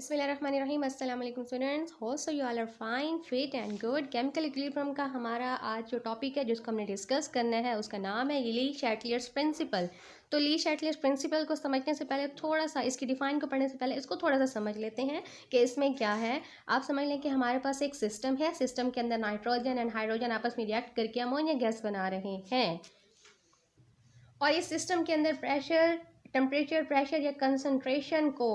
बिस्मिल्लाहिर्रहमानिर्रहीम। अस्सलाम वालेकुम students, hope so you all are fine fit and good. Chemical equilibrium का हमारा आज जो टॉपिक है जिसको हमने डिस्कस करना है उसका नाम है ली शैटलियर्स प्रिंसिपल। तो ली शैटलियर्स प्रिंसिपल को समझने से पहले थोड़ा सा इसकी डिफाइन को पढ़ने से पहले इसको थोड़ा सा समझ लेते हैं कि इसमें क्या है। आप समझ लें कि हमारे पास एक सिस्टम है, सिस्टम के अंदर नाइट्रोजन एंड हाइड्रोजन आपस में रिएक्ट करके अमोनिया गैस बना रहे हैं और इस सिस्टम के अंदर प्रेशर, टेम्परेचर, प्रेशर या कंसंट्रेशन को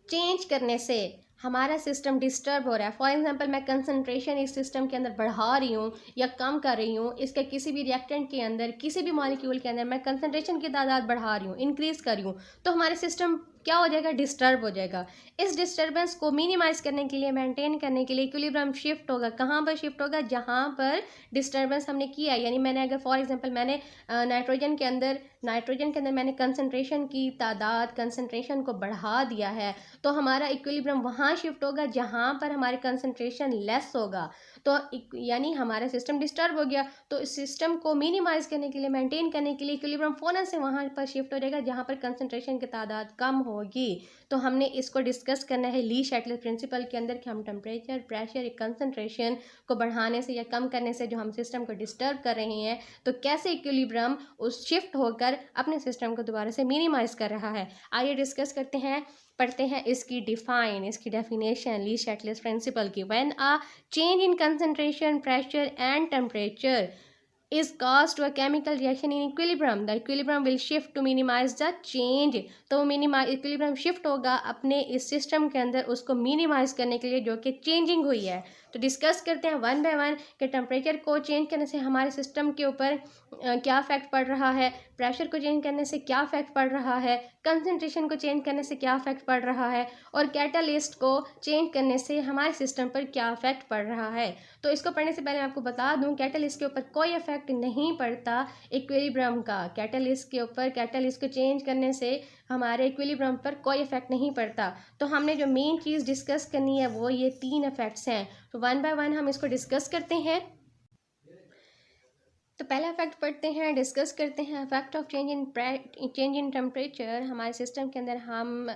चेंज करने से हमारा सिस्टम डिस्टर्ब हो रहा है। फॉर एग्जांपल मैं कंसंट्रेशन इस सिस्टम के अंदर बढ़ा रही हूँ या कम कर रही हूँ, इसके किसी भी रिएक्टेंट के अंदर, किसी भी मॉलिक्यूल के अंदर मैं कंसंट्रेशन की तादाद बढ़ा रही हूँ, इंक्रीज कर रही हूँ, तो हमारे सिस्टम क्या हो जाएगा, डिस्टर्ब हो जाएगा। इस डिस्टर्बेंस को मिनिमाइज करने के लिए, मेंटेन करने के लिए इक्विलिब्रियम शिफ्ट होगा। कहाँ पर शिफ्ट होगा? जहाँ पर डिस्टर्बेंस हमने किया, यानी मैंने अगर फॉर एग्जांपल मैंने नाइट्रोजन के अंदर मैंने कंसंट्रेशन की तादाद, कंसंट्रेशन को बढ़ा दिया है, तो हमारा इक्विलिब्रियम वहाँ शिफ्ट होगा जहाँ पर हमारी कंसंट्रेशन लेस होगा। तो यानी हमारा सिस्टम डिस्टर्ब हो गया, तो इस सिस्टम को मिनिमाइज करने के लिए, मेंटेन करने के लिए इक्विलिब्रियम फ़ौरन से वहाँ पर शिफ्ट हो जाएगा जहाँ पर कंसंट्रेशन की तादाद कम होगी। तो हमने इसको डिस्कस करना है ली शैटलर प्रिंसिपल के अंदर कि हम टेम्परेचर, प्रेशर या कंसंट्रेशन को बढ़ाने से या कम करने से जो हम सिस्टम को डिस्टर्ब कर रहे हैं, तो कैसे इक्विलिब्रियम उस शिफ्ट होकर अपने सिस्टम को दोबारा से मिनिमाइज कर रहा है। आइए डिस्कस करते हैं, पढ़ते हैं इसकी डेफिनेशन ली शैटलर्स प्रिंसिपल की। When a change in concentration, pressure and temperature is caused to a chemical reaction in equilibrium, the equilibrium will shift to minimize the change। तो इक्विलिब्रियम शिफ्ट होगा अपने इस सिस्टम के अंदर उसको मिनिमाइज करने के लिए जो कि चेंजिंग हुई है। तो डिस्कस करते हैं वन बाय वन कि टेम्परेचर को चेंज करने से हमारे सिस्टम के ऊपर क्या इफेक्ट पड़ रहा है, प्रेशर को चेंज करने से क्या इफेक्ट पड़ रहा है, कंसंट्रेशन को चेंज करने से क्या इफेक्ट पड़ रहा है, और कैटालिस्ट को चेंज करने से हमारे सिस्टम पर क्या इफेक्ट पड़ रहा है। तो इसको पढ़ने से पहले मैं आपको बता दूं, कैटालिस्ट के ऊपर कोई इफेक्ट नहीं पड़ता इक्विलिब्रियम का। कैटालिस्ट के ऊपर, कैटालिस्ट को चेंज करने से हमारे इक्विलिब्रियम पर कोई इफेक्ट नहीं पड़ता। तो हमने जो मेन चीज़ डिस्कस करनी है वो ये 3 इफेक्ट्स हैं। तो वन बाय वन हम इसको डिस्कस करते हैं। तो पहला इफेक्ट पढ़ते हैं, डिस्कस करते हैं। Effect of change in temperature. हमारे सिस्टम के अंदर हम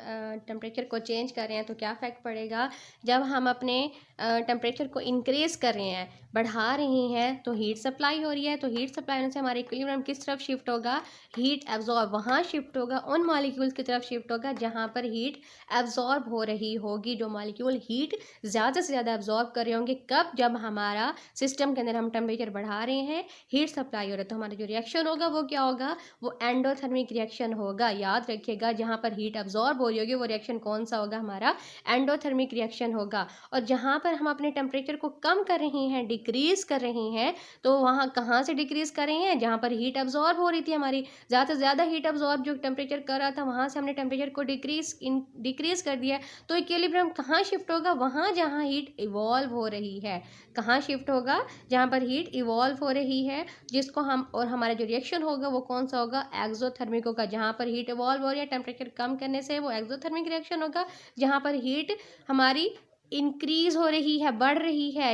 टेम्परेचर को चेंज कर रहे हैं तो क्या इफेक्ट पड़ेगा। जब हम अपने टेम्परेचर को इंक्रीज कर रहे हैं, बढ़ा रहे हैं, तो हीट सप्लाई हो रही है। तो हीट सप्लाई होने से हमारे इक्विलिब्रियम किस तरफ शिफ्ट होगा, हीट एब्जॉर्ब वहाँ शिफ्ट होगा, उन मॉलिक्यूल्स की तरफ शिफ्ट होगा जहाँ पर हीट एब्जॉर्ब हो रही होगी। जो मॉलिक्यूल हीट ज़्यादा से ज़्यादा एब्जॉर्ब कर रहे होंगे, कब? जब हमारा सिस्टम के अंदर हम टेम्परेचर बढ़ा रहे हैं, हीट सप्लाई हो रहा है, तो हमारा जो रिएक्शन होगा वो क्या होगा, वो एंडोथर्मिक रिएक्शन होगा। याद रखिएगा, जहाँ पर हीट एब्जॉर्ब हो रही होगी वो रिएक्शन कौन सा होगा, हमारा एंडोथर्मिक रिएक्शन होगा। और जहाँ पर हम अपने टेम्परेचर को कम कर रहे हैं, डिक्रीज कर रहे हैं, तो वहाँ कहाँ से डिक्रीज कर रहे हैं, जहाँ पर हीट एब्जॉर्ब हो रही थी हमारी, ज़्यादा से ज़्यादा हीट एब्जॉर्ब जो टेम्परेचर कर रहा था वहाँ से हमने टेम्परेचर को डिक्रीज कर दिया। तो इक्विलिब्रियम कहाँ शिफ्ट होगा, वहाँ जहाँ हीट इवॉल्व हो रही है। कहाँ शिफ्ट होगा, जहाँ पर हीट इवॉल्व हो रही है, जिसको हम, और हमारा जो रिएक्शन होगा वो कौन सा होगा, एक्सोथर्मिक होगा। जहाँ पर हीट इवॉल्व हो रही है टेम्परेचर कम करने से, वो एक्सोथर्मिक रिएक्शन होगा। जहाँ पर हीट हमारी इंक्रीज हो रही है, बढ़ रही है,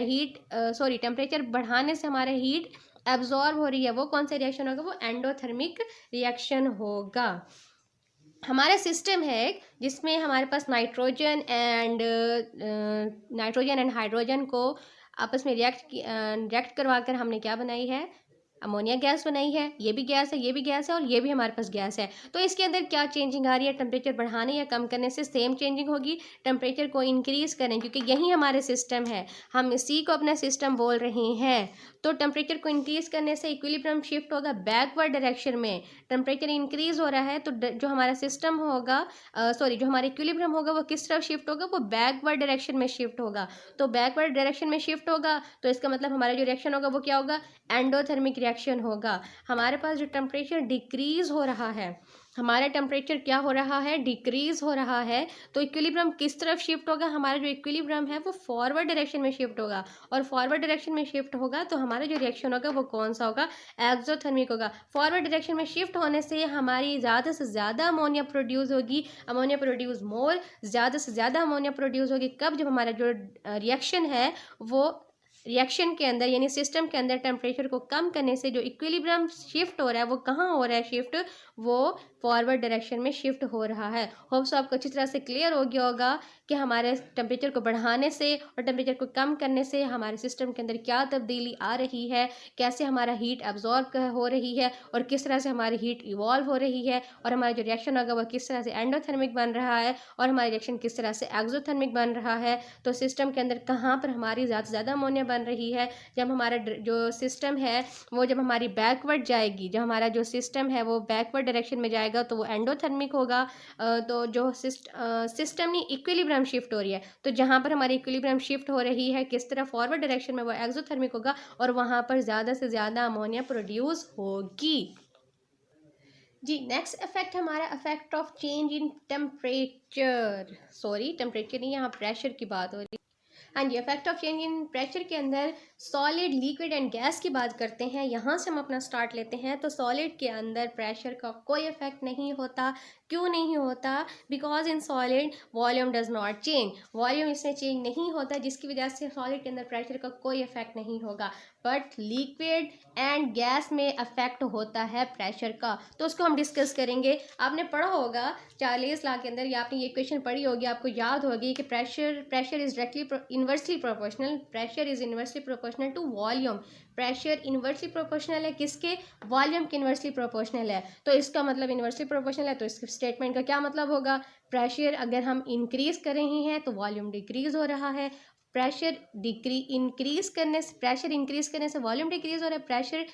टेम्परेचर बढ़ाने से हमारे हीट एब्जॉर्ब हो रही है, वो कौन सा रिएक्शन होगा, वो एंडोथर्मिक रिएक्शन होगा। हमारा सिस्टम है जिसमें हमारे पास नाइट्रोजन एंड हाइड्रोजन को आपस में रिएक्ट करवा कर हमने क्या बनाई है, अमोनिया गैस बनाई है। ये भी गैस है, ये भी गैस है, और ये भी हमारे पास गैस है। तो इसके अंदर क्या चेंजिंग आ रही है, टेम्परेचर बढ़ाने या कम करने से सेम चेंजिंग होगी। टेम्परेचर को इंक्रीज करें क्योंकि यही हमारे सिस्टम है, हम इसी को अपना सिस्टम बोल रहे हैं। तो टेम्परेचर को इंक्रीज करने से इक्विलिब्रियम शिफ्ट होगा बैकवर्ड डायरेक्शन में। टेम्परेचर इंक्रीज हो रहा है तो जो हमारा सिस्टम होगा, जो हमारा इक्विलिब्रियम होगा वो किस तरफ शिफ्ट होगा, वो बैकवर्ड डायरेक्शन में शिफ्ट होगा। तो बैकवर्ड डायरेक्शन में शिफ्ट होगा तो इसका मतलब हमारा जो रिएक्शन होगा वो क्या होगा, एंडोथर्मिक रिएक्शन होगा। हमारे पास जो टेम्परेचर डिक्रीज हो रहा है, हमारा टेम्परेचर क्या हो रहा है, डिक्रीज हो रहा है, तो इक्विलिब्रियम किस तरफ शिफ्ट होगा, हमारा जो इक्विलिब्रियम है वो फॉरवर्ड डायरेक्शन में शिफ्ट होगा। और फॉरवर्ड डायरेक्शन में शिफ्ट होगा तो हमारा जो रिएक्शन होगा वो कौन सा होगा, एक्सोथर्मिक होगा। फॉरवर्ड डायरेक्शन में शिफ्ट होने से हमारी ज़्यादा से ज़्यादा अमोनिया प्रोड्यूस होगी, अमोनिया प्रोड्यूस मोर, ज़्यादा से ज़्यादा अमोनिया प्रोड्यूस होगी। कब? जब हमारा जो रिएक्शन है वो रिएक्शन के अंदर यानी सिस्टम के अंदर टेम्परेचर को कम करने से जो इक्विलिब्रियम शिफ्ट हो रहा है वो कहाँ हो रहा है शिफ्ट, वो फॉरवर्ड डायरेक्शन में शिफ्ट हो रहा है। होप सो आपको अच्छी तरह से क्लियर हो गया होगा कि हमारे टेम्परेचर को बढ़ाने से और टेम्परेचर को कम करने से हमारे सिस्टम के अंदर क्या तब्दीली आ रही है, कैसे हमारा हीट एब्जॉर्ब हो रही है और किस तरह से हमारी हीट इवॉल्व हो रही है, और हमारा जो रिएक्शन होगा वो किस तरह से एंडोथर्मिक बन रहा है और हमारा रिएक्शन किस तरह से एक्सोथर्मिक बन रहा है। तो सिस्टम के अंदर कहाँ पर हमारी ज़्यादा से ज़्यादा अमोनिया बन रही है, जब हमारा जो सिस्टम है वो जब हमारी बैकवर्ड जाएगी, जब हमारा जो सिस्टम है वो बैकवर्ड डायरेक्शन में जाएगा तो वो एंडोथर्मिक होगा। तो जो सिस्टम नहीं इक्विलिब्रियम शिफ्ट हो रही है, तो जहाँ पर हमारी इक्विलिब्रियम शिफ्ट हो रही है किस तरह फॉरवर्ड डायरेक्शन में वो एक्सोथर्मिक होगा और वहाँ पर ज़्यादा से ज़्यादा अमोनिया प्रोड्यूस होगी। जी नेक्स्ट इफेक्ट हमारा effect of change in temperature, sorry temperature नहीं, यहाँ प्रेशर की बात हो रही है। हाँ जी, effect of change in pressure के अंदर सॉलिड, लिक्विड एंड गैस की बात करते हैं। यहाँ से हम अपना स्टार्ट लेते हैं। तो सॉलिड के अंदर प्रेशर का कोई इफेक्ट नहीं होता। क्यों नहीं होता? Because in solid volume does not change, volume इसमें चेंज नहीं होता, जिसकी वजह से सॉलिड के अंदर प्रेशर का कोई इफेक्ट नहीं होगा। बट लिक्विड एंड गैस में इफेक्ट होता है प्रेशर का, तो उसको हम डिस्कस करेंगे। आपने पढ़ा होगा 40 लाख के अंदर, या आपने ये क्वेश्चन पढ़ी होगी, आपको याद होगी कि pressure is directly inversely proportional, pressure is inversely proportional to volume. Pressure inversely proportional है किसके? वॉल्यूम के इन्वर्सली प्रोपोर्शनल है। तो इसका मतलब इन्वर्सली प्रोपोर्शनल है, तो इस स्टेटमेंट का क्या मतलब होगा? प्रेशर अगर हम इंक्रीज कर रहे हैं तो वॉल्यूम डिक्रीज हो रहा है। प्रेशर इंक्रीज करने से वॉल्यूम डिक्रीज हो रहा है, प्रेशर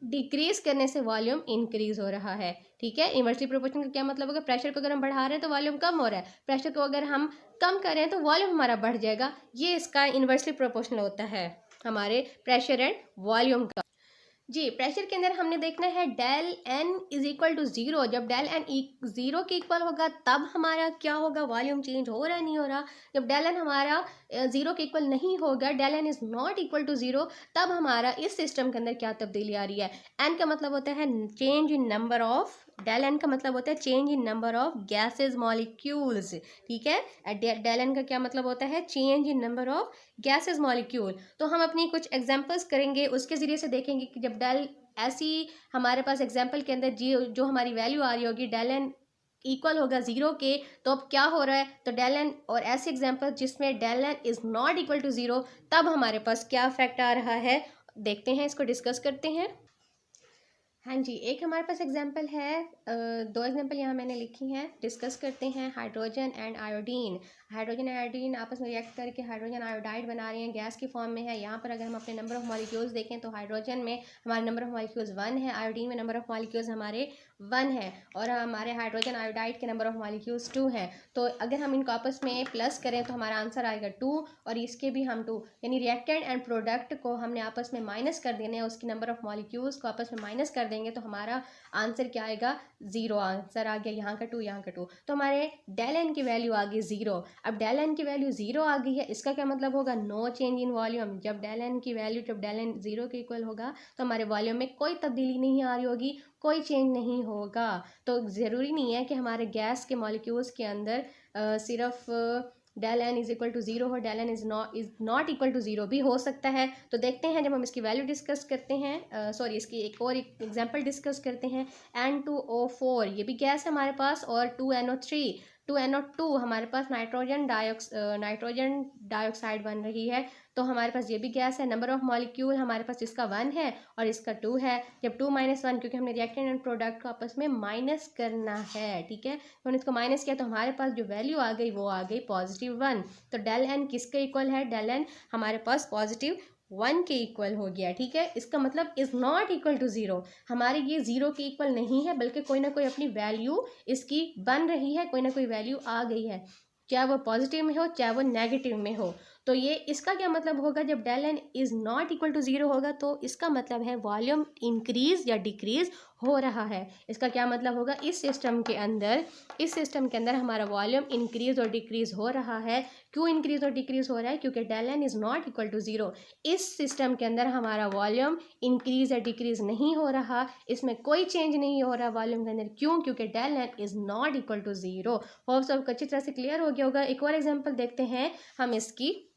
डिक्रीज करने से वॉल्यूम इंक्रीज हो रहा है। ठीक है, इन्वर्सली प्रोपोर्शनल का क्या मतलब होगा? प्रेशर को अगर हम बढ़ा रहे हैं तो वॉल्यूम कम हो रहा है, प्रेशर को अगर हम कम कर रहे हैं तो वॉल्यूम हमारा बढ़ जाएगा। ये इसका इन्वर्सली प्रोपोर्शनल होता है हमारे प्रेशर एंड वॉल्यूम का। जी प्रेशर के अंदर हमने देखना है del n is equal to zero. जब डेल एन जीरो के इक्वल होगा तब हमारा क्या होगा? वॉल्यूम चेंज हो रहा है नहीं हो रहा? जब डेल एन हमारा जीरो के इक्वल नहीं होगा, del n is not equal to zero, तब हमारा इस सिस्टम के अंदर क्या तब्दीली आ रही है? एन का मतलब होता है change in number of, del n का मतलब होता है change in number of gases molecules. ठीक है, डेल एन का क्या मतलब होता है? Change in number of gases molecule. तो हम अपनी कुछ एग्जांपल्स करेंगे, उसके ज़रिए से देखेंगे कि जब डेल ऐसी हमारे पास एग्जांपल के अंदर जी जो हमारी वैल्यू आ रही होगी डेल एन इक्वल होगा जीरो के, तो अब क्या हो रहा है? तो डेल एन और ऐसे एग्जांपल जिसमें del n is not equal to zero, तब हमारे पास क्या इफेक्ट आ रहा है? देखते हैं, इसको डिस्कस करते हैं। हाँ जी, एक हमारे पास एग्जांपल है, दो एग्जांपल यहाँ मैंने लिखी हैं, डिस्कस करते हैं। Hydrogen and iodine, hydrogen and iodine आपस में रिएक्ट करके हाइड्रोजन आयोडाइड बना रहे हैं, गैस की फॉर्म में है। यहाँ पर अगर हम अपने नंबर ऑफ मॉलिक्यूल्स देखें तो हाइड्रोजन में हमारे नंबर ऑफ मॉलिक्यूल्स 1 है, आयोडीन में नंबर ऑफ मॉलिक्यूल्स हमारे 1 है, और हमारे हाइड्रोजन आयोडाइड के नंबर ऑफ मॉलिक्यूल्स 2 हैं। तो अगर हम इनको आपस में प्लस करें तो हमारा आंसर आएगा 2, और इसके भी हम 2, यानी रिएक्टेंट एंड प्रोडक्ट को हमने आपस में माइनस कर देना है, उसकी नंबर ऑफ मॉलिक्यूल्स को आपस में माइनस कर देंगे तो हमारा आंसर क्या आएगा? 0 आंसर आ गया। यहाँ का 2, यहाँ का 2, तो हमारे डेल एन की वैल्यू आ गई 0। अब डेल एन की वैल्यू 0 आ गई है, इसका क्या मतलब होगा? No change in volume. जब डेल एन की वैल्यू, जब डेल एन 0 के इक्वल होगा तो हमारे वॉल्यूम में कोई तब्दीली नहीं आ रही होगी, कोई चेंज नहीं होगा। तो ज़रूरी नहीं है कि हमारे गैस के मॉलिक्यूल्स के अंदर सिर्फ del n is equal to zero हो, del n is not equal to zero भी हो सकता है। तो देखते हैं, जब हम इसकी वैल्यू डिस्कस करते हैं, सॉरी इसकी एक और एग्जांपल डिस्कस करते हैं। N2O4 ये भी गैस है हमारे पास, और 2NO3, 2NO2 हमारे पास नाइट्रोजन डाइऑक्साइड बन रही है। तो हमारे पास ये भी गैस है। नंबर ऑफ मॉलिक्यूल हमारे पास इसका 1 है और इसका 2 है। जब 2 - 1, क्योंकि हमने रिएक्टेंट एंड प्रोडक्ट को आपस में माइनस करना है, ठीक है, तो हमने इसको माइनस किया तो हमारे पास जो वैल्यू आ गई वो आ गई +1। तो डेल एन किसके इक्वल है? डेल एन हमारे पास +1 के इक्वल हो गया। ठीक है, इसका मतलब is not equal to zero, हमारे ये 0 के इक्वल नहीं है, बल्कि कोई ना कोई अपनी वैल्यू इसकी बन रही है, कोई ना कोई वैल्यू आ गई है, चाहे वो पॉजिटिव में हो चाहे वो नेगेटिव में हो। तो ये इसका क्या मतलब होगा? जब del n is not equal to zero होगा तो इसका मतलब है वॉल्यूम इंक्रीज या डिक्रीज हो रहा है। इसका क्या मतलब होगा? इस सिस्टम के अंदर हमारा वॉल्यूम इंक्रीज और डिक्रीज हो रहा है। क्यों इंक्रीज और डिक्रीज हो रहा है? क्योंकि del n is not equal to zero. इस सिस्टम के अंदर हमारा वॉल्यूम इंक्रीज या डिक्रीज नहीं हो रहा, इसमें कोई चेंज नहीं हो रहा वॉल्यूम के अंदर। क्यों? क्योंकि del n is not equal to zero. Hope सबको अच्छी तरह से क्लियर हो गया होगा। एक और एग्जाम्पल देखते हैं हम इसकी।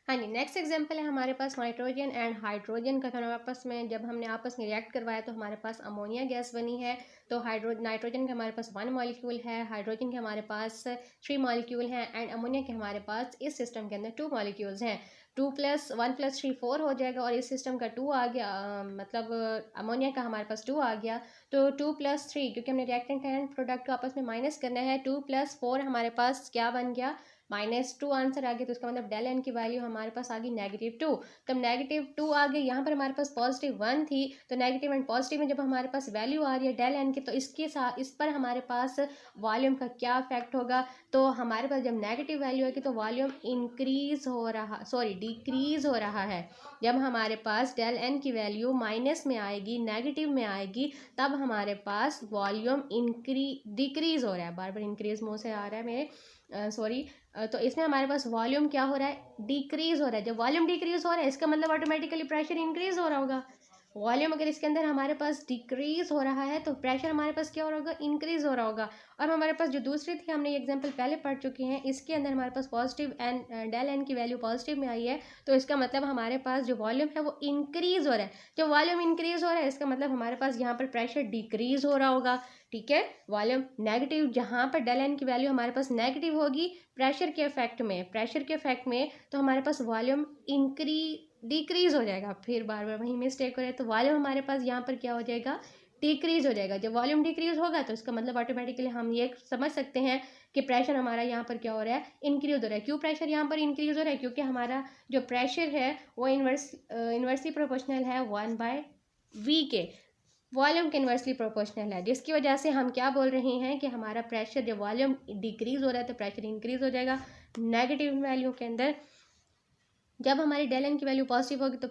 हाँ जी, नेक्स्ट एग्जांपल है हमारे पास नाइट्रोजन एंड हाइड्रोजन का। दोनों आपस में जब हमने आपस में रिएक्ट करवाया तो हमारे पास अमोनिया गैस बनी है। तो नाइट्रोजन के हमारे पास 1 मॉलिक्यूल है, हाइड्रोजन के हमारे पास 3 मॉलिक्यूल हैं एंड अमोनिया के हमारे पास इस सिस्टम के अंदर 2 मॉलिक्यूल्स हैं। 2 + 1 + 3 4 हो जाएगा और इस सिस्टम का 2 आ गया, मतलब अमोनिया का हमारे पास 2 आ गया। तो 2 + 3, क्योंकि हमने रिएक्टेंट एंड प्रोडक्ट को आपस में माइनस करना है, 2 + 4 हमारे पास क्या बन गया, -2 आंसर आ गया। तो इसका मतलब डेल एन की वैल्यू हमारे पास आ गई -2। तब -2 आ गई, यहाँ पर हमारे पास +1 थी, तो नेगेटिव एंड पॉजिटिव में जब हमारे पास वैल्यू आ रही है डेल एन की, तो इसके साथ इस पर हमारे पास वॉल्यूम का क्या इफेक्ट होगा। तो हमारे पास जब नेगेटिव वैल्यू है कि तो वॉल्यूम डिक्रीज हो रहा है। जब हमारे पास डेल एन की वैल्यू माइनस में आएगी, नेगेटिव में आएगी, तब हमारे पास वॉल्यूम डिक्रीज हो रहा है। बार बार इंक्रीज मुँह से आ रहा है मेरे, सॉरी। तो इसमें हमारे पास वॉल्यूम क्या हो रहा है, डिक्रीज हो रहा है। जब वॉल्यूम डिक्रीज हो रहा है इसका मतलब ऑटोमेटिकली प्रेशर इंक्रीज हो रहा होगा। वॉल्यूम अगर इसके अंदर हमारे पास डिक्रीज हो रहा है तो प्रेशर हमारे पास क्या हो रहा होगा, इंक्रीज हो रहा होगा। और हमारे पास जो दूसरी थी, हमने ये एग्जांपल पहले पढ़ चुके हैं, इसके अंदर हमारे पास पॉजिटिव एंड डेल एन की वैल्यू पॉजिटिव में आई है। तो इसका मतलब हमारे पास जो वॉल्यूम है वो इंक्रीज हो रहा है। जब वॉल्यूम इंक्रीज हो रहा है इसका मतलब हमारे पास यहाँ पर प्रेशर डिक्रीज हो रहा होगा। ठीक है, वॉल्यूम नेगेटिव, जहाँ पर डेल एन की वैल्यू हमारे पास नेगेटिव होगी प्रेशर के इफेक्ट में, तो हमारे पास वॉल्यूम डिक्रीज हो जाएगा। फिर बार बार वही मिस्टेक हो रहा है। तो वॉल्यूम हमारे पास यहाँ पर क्या हो जाएगा, डिक्रीज हो जाएगा। जब वॉल्यूम डिक्रीज होगा तो इसका मतलब ऑटोमेटिकली हम ये समझ सकते हैं कि प्रेशर हमारा यहाँ पर क्या हो रहा है, इंक्रीज हो रहा है। क्यों प्रेशर यहाँ पर इंक्रीज हो रहा है, क्योंकि हमारा जो प्रेशर है वो इन्वर्सली प्रोपोर्शनल है 1/v के, वॉल्यूम के इन्वर्सली प्रोपोर्शनल है, जिसकी वजह से हम क्या बोल रहे हैं कि हमारा प्रेशर, जब वॉल्यूम डिक्रीज हो रहा है तो प्रेशर इंक्रीज हो जाएगा। नेगेटिव वैल्यू के अंदर जब हमारी डेल एन की वैल्यू पॉजिटिव होगी तो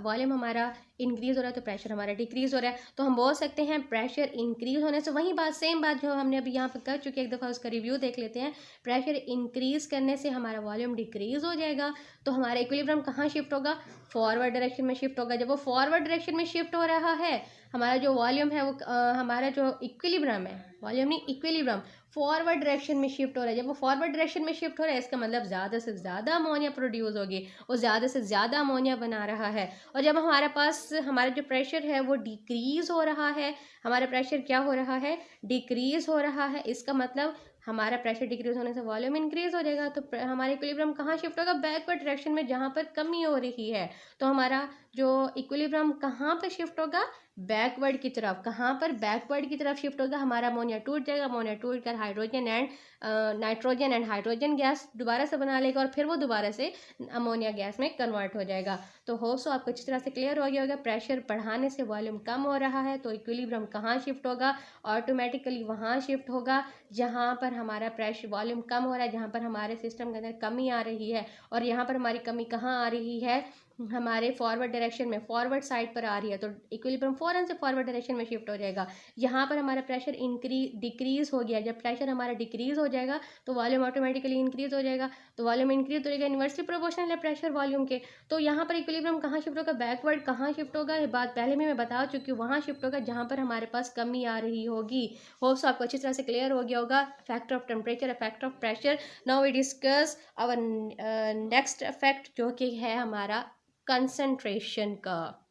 वॉल्यूम हमारा इंक्रीज हो रहा है तो प्रेशर हमारा डिक्रीज हो रहा है। तो हम बोल सकते हैं प्रेशर इंक्रीज होने से, वही बात सेम बात जो हमने अभी यहाँ पर कर चुके, एक दफ़ा उसका रिव्यू देख लेते हैं। प्रेशर इंक्रीज करने से हमारा वॉल्यूम डिक्रीज हो जाएगा। तो हमारा इक्विलिब्रियम कहाँ शिफ्ट होगा, फॉरवर्ड डायरेक्शन में शिफ्ट होगा। जब वो फॉरवर्ड डायरेक्शन में शिफ्ट हो रहा है, हमारा जो वॉल्यूम है वो हमारा जो इक्विलिब्रियम है, वॉल्यूम नहीं इक्विलिब्रियम, फॉरवर्ड डायरेक्शन में शिफ्ट हो रहा है। जब वो फॉरवर्ड डायरेक्शन में शिफ्ट हो रहा है इसका मतलब ज़्यादा से ज़्यादा अमोनिया प्रोड्यूस होगी, वो ज़्यादा से ज़्यादा अमोनिया बना रहा है। और जब हमारे पास हमारा जो प्रेशर है वो डिक्रीज़ हो रहा है, हमारा प्रेशर क्या हो रहा है, डिक्रीज़ हो रहा है, इसका मतलब हमारा प्रेशर डिक्रीज होने से वॉल्यूम इंक्रीज हो जाएगा। तो हमारा इक्विलिब्रियम कहाँ शिफ्ट होगा, बैकवर्ड डायरेक्शन में, जहाँ पर कमी हो रही है। तो हमारा जो इक्विलिब्रियम कहाँ पर शिफ्ट होगा, बैकवर्ड की तरफ। कहाँ पर, बैकवर्ड की तरफ शिफ्ट होगा। हमारा अमोनिया टूट जाएगा, अमोनिया टूट कर नाइट्रोजन एंड हाइड्रोजन गैस दोबारा से बना लेगा और फिर वो दोबारा से अमोनिया गैस में कन्वर्ट हो जाएगा। तो होप्सो आपको अच्छी तरह से क्लियर हो गया होगा। प्रेशर बढ़ाने से वॉल्यूम कम हो रहा है तो इक्विलिब्रियम कहाँ शिफ्ट होगा, ऑटोमेटिकली वहाँ शिफ्ट होगा जहाँ पर हमारा प्रेशर वॉल्यूम कम हो रहा है, जहाँ पर हमारे सिस्टम के अंदर कमी आ रही है। और यहाँ पर हमारी कमी कहाँ आ रही है, हमारे फॉरवर्ड डायरेक्शन में, फॉरवर्ड साइड पर आ रही है। तो इक्विलिब्रियम फौरन से फॉरवर्ड डायरेक्शन में शिफ्ट हो जाएगा। यहाँ पर हमारा प्रेशर डिक्रीज हो गया। जब प्रेशर हमारा डिक्रीज हो जाएगा तो वॉल्यूम ऑटोमेटिकली इंक्रीज हो जाएगा। तो वॉल्यूम इंक्रीज हो जाएगा, इन्वर्सली प्रोपोर्शनल है प्रेशर वॉल्यूम के। तो यहाँ पर इक्विलिब्रियम कहाँ शिफ्ट होगा, बैकवर्ड कहाँ शिफ्ट होगा, ये बात पहले भी मैं बता चुकी हूँ, वहाँ शिफ्ट होगा जहाँ पर हमारे पास कमी आ रही होगी। होप्स आपको अच्छी तरह से क्लियर हो गया होगा। Factor of temperature, effect of pressure. Now we discuss our next effect जो कि है हमारा कंसंट्रेशन का।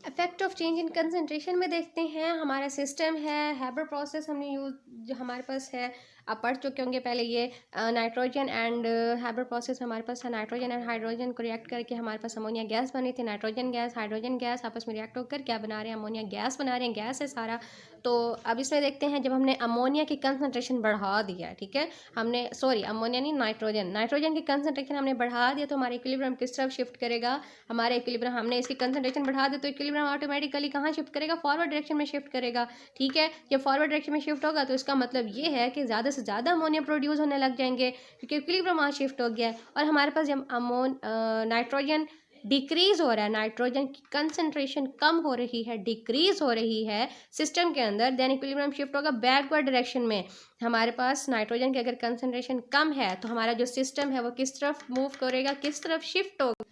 Effect of change in concentration में देखते हैं। हमारा सिस्टम है हैबर प्रोसेस, हमने यूज जो हमारे पास है, आप पढ़ चुके होंगे पहले ये नाइट्रोजन एंड हैबर प्रोसेस हमारे पास है। नाइट्रोजन एंड हाइड्रोजन को रिएक्ट करके हमारे पास अमोनिया गैस बनी थी। नाइट्रोजन गैस हाइड्रोजन गैस आपस में रिएक्ट होकर क्या बना रहे हैं, अमोनिया गैस बना रहे हैं, गैस है सारा। तो अब इसमें देखते हैं, जब हमने अमोनिया की कंसनट्रेशन बढ़ा दिया, ठीक है, हमने अमोनिया नहीं, नाइट्रोजन की कंसनट्रेशन हमने बढ़ा दिया, तो हमारा इक्विलिब्रियम किस तरफ शिफ्ट करेगा, हमारे इक्विलिब्रियम, हमने इसकी कंसनट्रेशन बढ़ा दी तो इक्विलिब्रियम ऑटोमेटिकली कहाँ शिफ्ट करेगा, फॉरवर्ड डायरेक्शन में शिफ्ट करेगा। ठीक है, जब फॉरवर्ड डायरेक्शन में शिफ्ट होगा तो इसका मतलब ये है कि ज़्यादा से ज़्यादा अमोनिया प्रोड्यूस होने लग जाएंगे, क्योंकि इक्विलिब्रियम वहाँ शिफ्ट हो गया है। और हमारे पास जब नाइट्रोजन डिक्रीज हो रहा है, नाइट्रोजन की कंसंट्रेशन कम हो रही है, डिक्रीज हो रही है सिस्टम के अंदर, देन इक्विलिब्रियम शिफ्ट होगा बैकवर्ड डायरेक्शन में। हमारे पास नाइट्रोजन की अगर कंसंट्रेशन कम है तो हमारा जो सिस्टम है वो किस तरफ मूव करेगा, किस तरफ शिफ्ट होगा,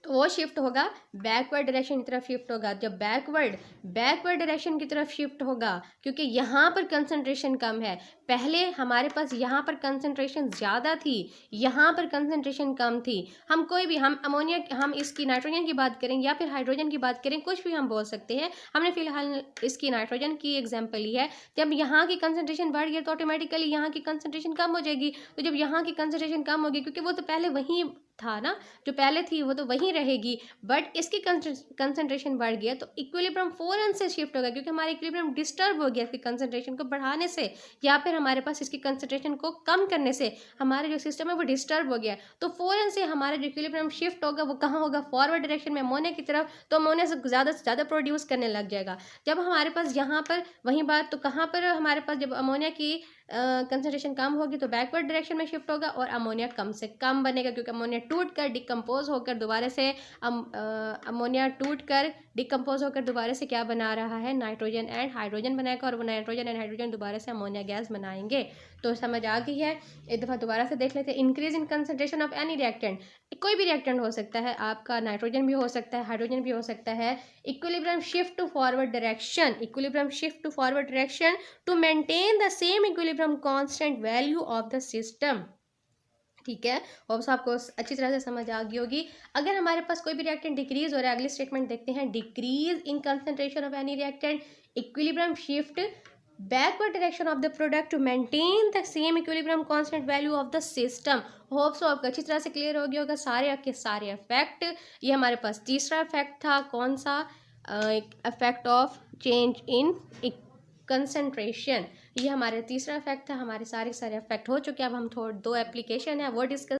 तो वो शिफ्ट होगा बैकवर्ड डायरेक्शन की तरफ शिफ्ट होगा। जब बैकवर्ड डायरेक्शन की तरफ शिफ्ट होगा, क्योंकि यहाँ पर कंसंट्रेशन कम है, पहले हमारे पास यहाँ पर कंसंट्रेशन ज़्यादा थी, यहाँ पर कंसंट्रेशन कम थी। हम कोई भी, हम अमोनिया, हम इसकी नाइट्रोजन की बात करें या फिर हाइड्रोजन की बात करें, कुछ भी हम बोल सकते हैं। हमने फिलहाल इसकी नाइट्रोजन की एग्जाम्पल ली है। जब यहाँ की कंसंट्रेशन बढ़ गई तो ऑटोमेटिकली यहाँ की कंसंट्रेशन कम हो जाएगी। तो जब यहाँ की कंसंट्रेशन कम होगी, क्योंकि वो तो पहले वहीं था ना, जो पहले थी वो तो वहीं रहेगी, बट इसकी कंसंट्रेशन बढ़ गया तो इक्विलिब्रियम फ़ौरन से शिफ्ट होगा, क्योंकि हमारा इक्विलिब्रियम डिस्टर्ब हो गया इसकी कंसंट्रेशन को बढ़ाने से, या फिर हमारे पास इसकी कंसंट्रेशन को कम करने से हमारा जो सिस्टम है वो डिस्टर्ब हो गया। तो फ़ौरन से हमारा जो इक्विलिब्रियम शिफ्ट होगा वो कहाँ होगा, फॉरवर्ड डायरेक्शन में, अमोनिया की तरफ। तो अमोनिया से ज़्यादा प्रोड्यूस करने लग जाएगा। जब हमारे पास यहाँ पर वही बात, तो कहाँ पर हमारे पास जब अमोनिया की कंसंट्रेशन कम होगी तो बैकवर्ड डायरेक्शन में शिफ्ट होगा और अमोनिया कम से कम बनेगा, क्योंकि अमोनिया टूट कर डिकम्पोज होकर दोबारा से अमोनिया टूट कर डिकम्पोज होकर दोबारा से क्या बना रहा है, नाइट्रोजन एंड हाइड्रोजन बनाएगा, और वो नाइट्रोजन एंड हाइड्रोजन दोबारा से अमोनिया गैस बनाएंगे। तो समझ आ गई है। एक दफ़ा दोबारा से देख लेते हैं। Increase in concentration of any reactant, कोई भी रिएक्टेंट हो सकता है, आपका नाइट्रोजन भी हो सकता है, हाइड्रोजन भी हो सकता है। Equilibrium shift to forward direction, equilibrium shift to forward direction to maintain the same equilibrium constant value of the system. ठीक है, होप्स आपको अच्छी तरह से समझ आ गई होगी। अगर हमारे पास कोई भी रिएक्टेंट डिक्रीज हो रहा है, अगली स्टेटमेंट देखते हैं। Decrease in concentration of any reactant, equilibrium shift backward direction of the product to maintain the same equilibrium constant value of the system. Hope so आपको अच्छी तरह से क्लियर हो गया होगा सारे के सारे इफेक्ट। ये हमारे पास तीसरा इफेक्ट था, कौन सा, effect of change in concentration. ये हमारे तीसरा इफेक्ट था। हमारे सारे इफेक्ट हो चुके हैं। अब हम थोड़े 2 एप्लीकेशन है वो डिस्कस